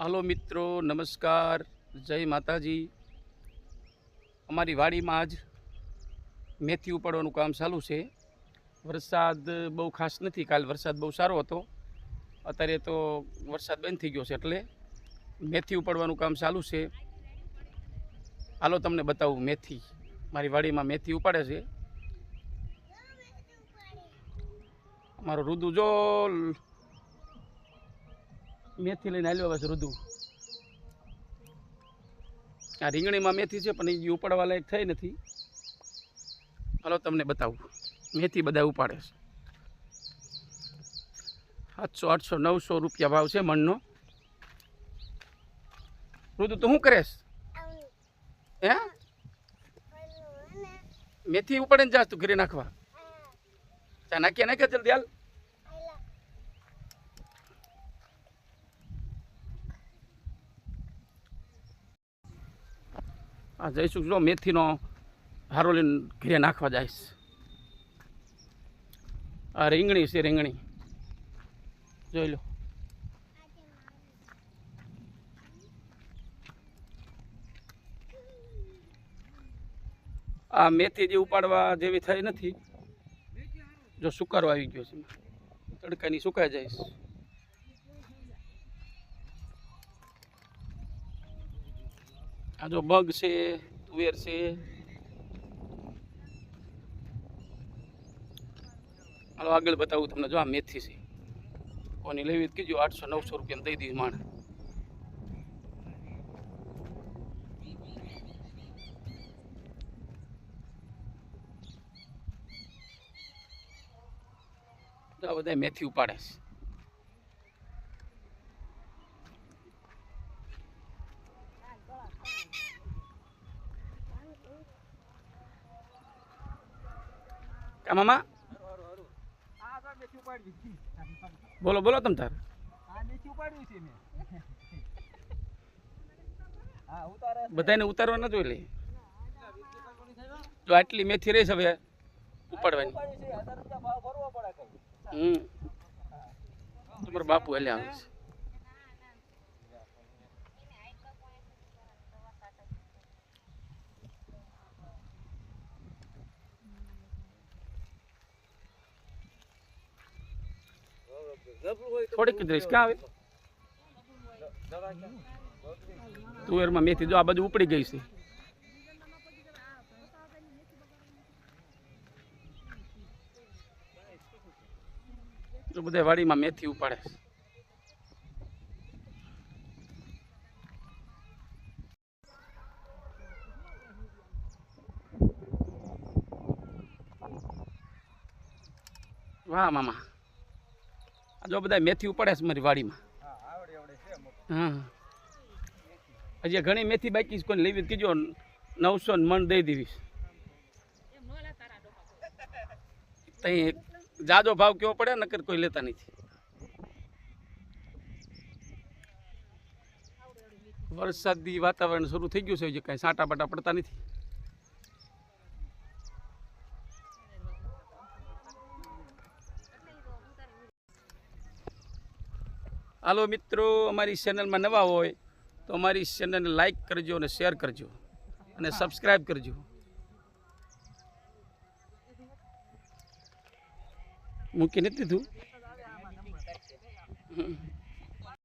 હાલો મિત્રો, નમસ્કાર, જય માતાજી। અમારી વાડીમાં આજ મેથી ઉપાડવાનું કામ ચાલુ છે। વરસાદ બહુ ખાસ નથી, કાલ વરસાદ બહુ સારો હતો, અત્યારે તો વરસાદ બંધ થઈ ગયો છે એટલે મેથી ઉપાડવાનું કામ ચાલુ છે। હાલો તમને બતાવું મેથી, મારી વાડીમાં મેથી ઉપાડે છે। અમારો રુદુ જો મેથી લઈને આવ્યો બસ રુદુ। આ રીંગણીમાં મેથી છે પણ એ ઉપાડવા લાયક થઈ નથી। હાલો તમને બતાવું, મેથી બધા ઉપાડે છે। 700, 800, 900 રૂપિયા ભાવ છે મણનો। રુદુ તું શું કરેશ? હે મેથી ઉપાડે ને જાસ તું ઘરે નાખવા? ચા નાખ્યા નાખ્યા જલ્દી હાલ। આ જઈશું જો મેથીનો હારો લઈને ઘરે નાખવા જઈશ। આ રીંગણી છે, રીંગણી જોઈ લો। આ મેથી જે ઉપાડવા જેવી થઈ નથી, જો સુકારો આવી ગયો છે, તડકાની સુકાઈ જઈશ। આ જો મગ છે, તુવેર છે। હાલો આગળ બતાવું તમને, જો આ મેથી છે, કોની લેવી કીધું 800, 900 રૂપિયા દઈ દીધી માણ। આ બધા મેથી ઉપાડે છે। કા મામા બોલો બોલો તમ તાર। બધાને ઉતારવા ન જોઈ લે, જો આટલી મેથી રહીશ હવે ઉપાડવાની। તમારો બાપુ એટલે આવે છે। થોડીક જ રહીશ, ક્યાં આવે તુવેરમાં મેથી જો આ બાજુ ઉપડી ગઈ છે। તો બધા વાડીમાં મેથી ઉપાડે છે। વાહ મામા, જો બધા મેથી ઉપાડે છે મારી વાડીમાં। હા હજી ઘણી મેથી બાકી છે, કોઈ લેવી કીજો 900 મણ દઈ દેવીશ। તઈ જાજો ભાવ કેવો પડે, નકર કોઈ લેતા નથી। વરસાદી વાતાવરણ શરૂ થઈ ગયું છે, હજી કાંઈ સાંટા બાટા પડતા નથી। હાલો મિત્રો, અમારી ચેનલમાં નવા હોય તો અમારી ચેનલને લાઈક કરજો અને શેર કરજો અને સબસ્ક્રાઈબ કરજો। મૂકી નથી દીધું।